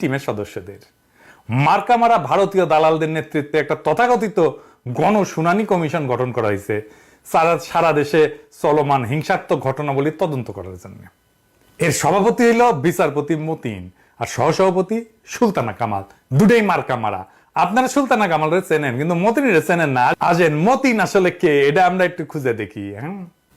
টিমের সদস্যদের। মার্কামারা ভারতীয় দালালদের নেতৃত্বে একটা তথাকথিত গণশুনানি কমিশন গঠন করা হয়েছে সারা দেশে চলমান হিংসাত্মক ঘটনাবলী তদন্ত করার জন্য। এর সভাপতি হইল বিচারপতি মতিন আর সহসভাপতি সুলতানা কামাল, দুটাই মার্কামারা। আপনারা সুলতানা কামালের চেনেন, কিন্তু মতিনের চেনেন না। আজেন মতিন আসলে কে, এটা আমরা একটু খুঁজে দেখি। হ্যাঁ,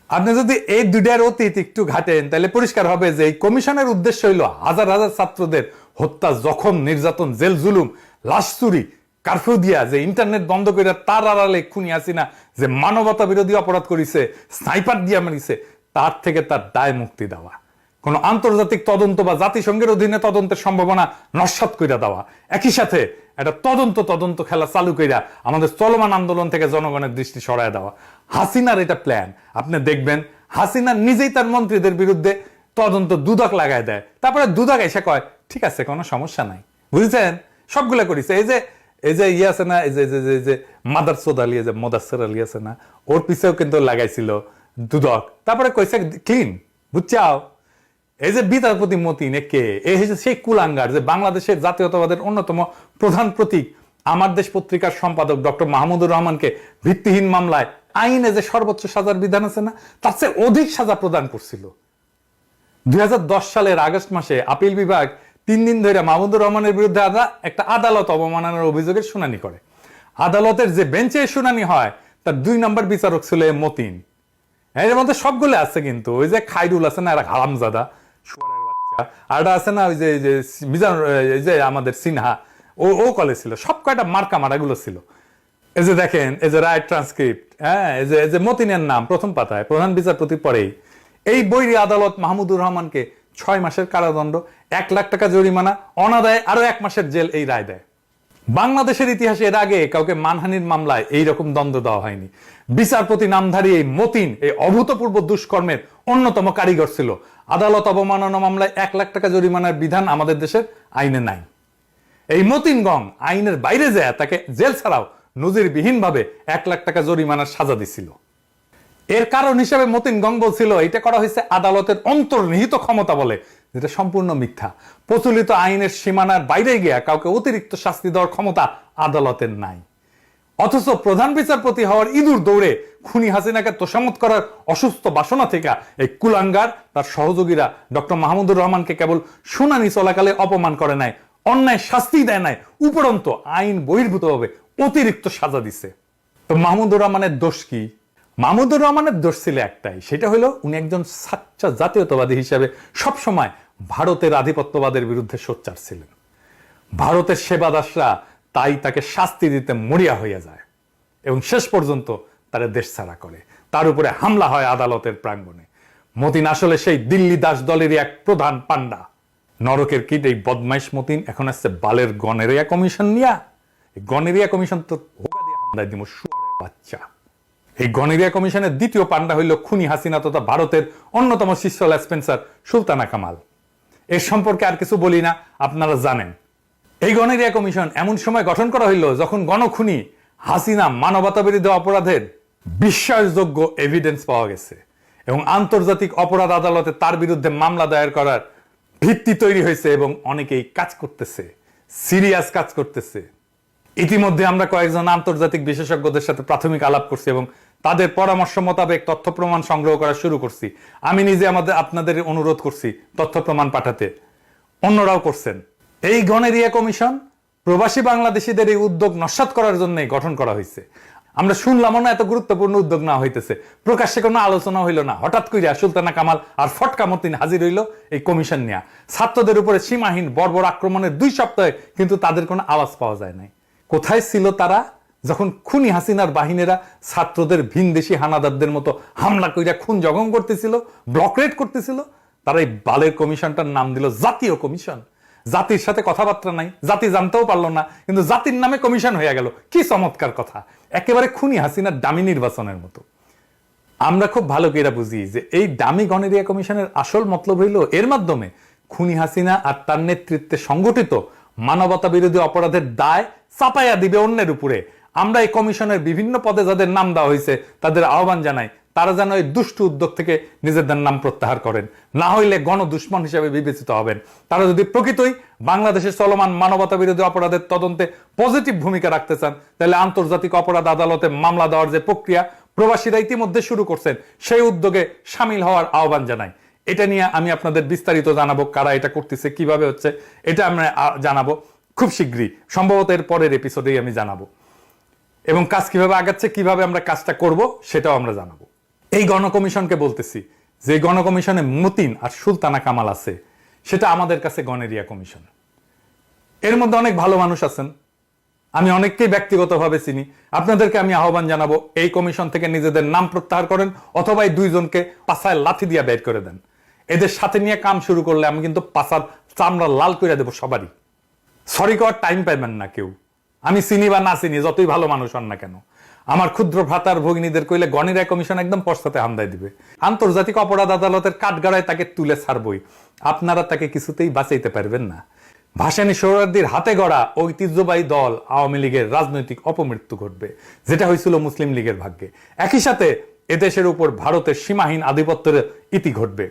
আপনি যদি এই দুইটার অতীত একটু ঘাটেন তাহলে পরিষ্কার হবে যে এই কমিশনের উদ্দেশ্য হইল হাজার হাজার ছাত্রদের হত্যা, জখম, নির্যাতন, জেল জুলুম, লাশ চুরি, কারফিউ দিয়া যে ইন্টারনেট বন্ধ করে তার আড়ালে খুনি হাসিনা যে মানবতা বিরোধী অপরাধ করিছে, স্নাইপার দিয়া মারিছে, তার থেকে তার দায় মুক্তি দেওয়া, কোন আন্তর্জাতিক তদন্ত বা জাতিসংঘের অধীনে তদন্তের সম্ভাবনা নস্যাৎ কইরা দেওয়া, একই সাথে একটা তদন্ত খেলা চালু কইরা আমাদের চলমান আন্দোলন থেকে জনগণের দৃষ্টি সরায় দেওয়া। হাসিনার এটা প্ল্যান। আপনি দেখবেন হাসিনা নিজেই তার মন্ত্রীদের বিরুদ্ধে তদন্ত দুদক লাগায় দেয়, তারপরে দুদক এসে কয় ঠিক আছে কোনো সমস্যা নাই, বুঝছেন? সবগুলা করিছে। এই যে ইয়ে আছে না, এই যে মাদারসোদ আলী, যে মোদাসের আলী আছে না, ওর পিছেও কিন্তু লাগাইছিল দুদক, তারপরে কইছে ক্লিন, বুঝছাও? এই যে বিচারপতি মতিন কে, এই হচ্ছে সেই কুলাঙ্গার যে বাংলাদেশের জাতীয়তাবাদের অন্যতম প্রধান প্রতীক আমার দেশ পত্রিকার সম্পাদক ডক্টর মাহমুদুর রহমানকে ভিত্তিহীন মামলায় আইনে যে সর্বোচ্চ সাজার বিধান আছে না, তার চেয়ে অধিক সাজা প্রদান করছিল। 2010 সালের আগস্ট মাসে আপিল বিভাগ 3 দিন ধরে মাহমুদুর রহমানের বিরুদ্ধে একটা আদালত অবমাননার অভিযোগের শুনানি করে। আদালতের যে বেঞ্চে শুনানি হয় তার 2 নম্বর বিচারক ছিল মতিন। এর মধ্যে সবগুলো আছে, কিন্তু ওই যে খাইরুল আছে না, এরা হারামজাদা শুয়ারের বাচ্চা, আর আছে না ওই যে মিজান, এই যে আমাদের সিনহা, ও কলে ছিল। সব কয়টা মার্কা গুলো ছিল। এই যে দেখেন, এই যে রায় ট্রান্সক্রিপ্ট, হ্যাঁ, এই যে মতিনের নাম প্রথম পাতায়, প্রধান বিচারপতির পরেই। এই বৈরী আদালত মাহমুদুর রহমানকে 6 মাসের কারাদণ্ড, 1 লাখ টাকা জরিমানা, অনাদায়ে আরো 1 মাসের জেল এই রায় দেয়। বাংলাদেশের ইতিহাসে এর আগে কাউকে মানহানির মামলায় এইরকম দণ্ড দেওয়া হয়নি। বিচারপতি নামধারী এই মতিন এই অভূতপূর্ব দুষ্কর্মের অন্যতম কারিগর ছিল। আদালত অবমাননা মামলায় 1 লাখ টাকা জরিমানার বিধান আমাদের দেশের আইনে নাই। এই মতিন গং আইনের বাইরে যায় তাকে জেল ছাড়াও নজিরবিহীন ভাবে 1 লাখ টাকা জরিমানার সাজা দিছিল। এর কারণ হিসেবে মতিন গং বলছিল এটা করা হয়েছে আদালতের অন্তর্নিহিত ক্ষমতা বলে, যেটা সম্পূর্ণ মিথ্যা। প্রচলিত আইনের সীমানার বাইরে গিয়ে কাউকে অতিরিক্ত শাস্তি দেওয়ার ক্ষমতা আদালতের নাই। অথচ প্রধান বিচারপতি হওয়ার ইঁদুর দৌড়ে খুনি হাসিনাকে তোষামত করার অসুস্থ বাসনা থেকে এই কুলাঙ্গার তার সহযোগীরা ডক্টর মাহমুদুর রহমানকে কেবল শুনানি চলাকালে অপমান করে নাই, অন্যায় শাস্তি দেয় নাই, উপরন্ত আইন বহির্ভূতভাবে অতিরিক্ত সাজা দিছে। তো মাহমুদুর রহমানের দোষ কি? মাহমুদুর রহমানের দোষ ছিল একটাই, সেটা হলো উনি একজন সাচ্চা জাতীয়তাবাদী হিসেবে সবসময় ভারতের আধিপত্যবাদের বিরুদ্ধে সোচ্চার ছিলেন। ভারতের সেবাদাসরা তাই তাকে শাস্তি দিতে মরিয়া হইয়া যায় এবং শেষ পর্যন্ত তারা দেশ ছাড়া করে। তার উপরে হামলা হয় আদালতের প্রাঙ্গণে। মতিন আসলে সেই দিল্লি দাস দলেরই এক প্রধান পান্ডা। নরকের কীট এই বদমাইশ মতিন এখন আসছে বালের গনেরিয়া কমিশন নিয়া। এই গনেরিয়া কমিশন তো হোগা দিয়ে হামলায় দিব, শুয়ারের বাচ্চা। এই গনেরিয়া কমিশনের দ্বিতীয় পান্ডা হইল খুনি হাসিনা তথা ভারতের অন্যতম শীর্ষ লেসপেন্সার সুলতানা কামাল। এর সম্পর্কে আর কিছু বলি না, আপনারা জানেন। এই গনেরিয়া কমিশন এমন সময় গঠন করা হইল যখন গণখুনি হাসিনা মানবতা বিরোধী অপরাধের বিশ্বাসযোগ্য এভিডেন্স পাওয়া গেছে এবং আন্তর্জাতিক অপরাধ আদালতে তার বিরুদ্ধে মামলা দায়ের করার ভিত্তি তৈরি হয়েছে এবং অনেকেই কাজ করতেছে, সিরিয়াস কাজ করতেছে। ইতিমধ্যে আমরা কয়েকজন আন্তর্জাতিক বিশেষজ্ঞদের সাথে প্রাথমিক আলাপ করছি এবং তাদের পরামর্শ মোতাবেক তথ্য প্রমাণ সংগ্রহ করা শুরু করছি। আমি নিজে আপনাদের অনুরোধ করছি তথ্য প্রমাণ পাঠাতে, অন্যরাও করছেন। এই গনেরিয়া কমিশন প্রবাসী বাংলাদেশিদের এই উদ্যোগ নস্যাৎ করার জন্য গঠন করা হয়েছে। আমরা শুনলাম না এত গুরুত্বপূর্ণ উদ্যোগ না হইতেছে, প্রকাশ্যে কোনো আলোচনা হইল না, হঠাৎ করে সুলতানা কামাল আর ফটকা মতিন হাজির হইল এই কমিশন নিয়ে। ছাত্রদের উপরে সীমাহীন বর্বর আক্রমণের 2 সপ্তাহে কিন্তু তাদের কোনো আওয়াজ পাওয়া যায় নাই। কোথায় ছিল তারা যখন খুনি হাসিনার বাহিনীরা ছাত্রদের ভিনদেশি হানাদারদের মতো হামলা কইরা খুন জখম করতেছিল, ব্লক রেড করতেছিল? তারা এই বালের কমিশনটার নাম দিল জাতীয় কমিশন। জাতির সাথে কথাবার্তা নাই, জাতি জানতেও পারলো না, কিন্তু জাতির নামে কমিশন হয়ে গেল। কি চমৎকার কথা! একেবারে খুনি হাসিনার ডামি নির্বাচনের মতো। আমরা খুব ভালো করে বুঝি যে এই ডামি গনেরিয়া কমিশনের আসল মতলব হইল এর মাধ্যমে খুনি হাসিনা আর তার নেতৃত্বে সংগঠিত মানবতা বিরোধী অপরাধের দায় চাপাইয়া দিবে অন্যের উপরে। আমরা এই কমিশনের বিভিন্ন পদে যাদের নাম দেওয়া হয়েছে তাদের আহ্বান জানাই তারা যেন এই দুষ্ট উদ্যোগ থেকে নিজেদের নাম প্রত্যাহার করেন, না হইলে গণদুশ্মন হিসেবে বিবেচিত হবেন। তারা যদি প্রকৃতই বাংলাদেশের চলমান মানবতা বিরোধী অপরাধের তদন্তে পজিটিভ ভূমিকা রাখতে চান, তাহলে আন্তর্জাতিক অপরাধ আদালতে মামলা দেওয়ার যে প্রক্রিয়া প্রবাসীরা ইতিমধ্যে শুরু করছেন, সেই উদ্যোগে সামিল হওয়ার আহ্বান জানাই। এটা নিয়ে আমি আপনাদের বিস্তারিত জানাবো, কারা এটা করতেছে, কিভাবে হচ্ছে, এটা আমরা জানাবো খুব শীঘ্রই, সম্ভবত এর পরের এপিসোডেই আমি জানাবো। এবং কাজ কিভাবে আগাচ্ছে, কিভাবে আমরা কাজটা করব, সেটাও আমরা জানাবো। এই গণকমিশনকে বলতেছি, যে গণকমিশনে মতিন আর সুলতানা কামাল আছে, সেটা আমাদের কাছে গণেরিয়া কমিশন। এর মধ্যে অনেক ভালো মানুষ আছেন, আমি অনেককেই ব্যক্তিগতভাবে চিনি। আপনাদেরকে আমি আহ্বান জানাবো, এই কমিশন থেকে নিজেদের নাম প্রত্যাহার করেন, অথবা এই দুইজনকে পাছায় লাথি দিয়ে বের করে দেন। এদের সাথে নিয়ে কাম শুরু করলে আমি কিন্তু পাছার চামড়া লাল করে দেবো সবারই। সরি করার টাইম পাইবেন না কেউ, আমি চিনি বা না চিনি, যতই ভালো মানুষ হন না কেন। আমার ক্ষুদ্র ভ্রাতার ভগিনীদের কইলে গণেরিয়া কমিশন একদম পশ্চাতে হামদায় দিবে। আন্তর্জাতিক অপরাধ আদালতের কাঠগড়ায় তাকে তুলে ছাড়বই, আপনারা তাকে কিছুতেই বাঁচাইতে পারবেন না। ভাসানী সোহরাওয়ার্দীর হাতে গড়া ঐতিহ্যবাহী দল আওয়ামী লীগের রাজনৈতিক অপমৃত্যু ঘটবে, যেটা হয়েছিল মুসলিম লীগের ভাগ্যে। একই সাথে এদেশের উপর ভারতের সীমাহীন আধিপত্যের ইতি ঘটবে।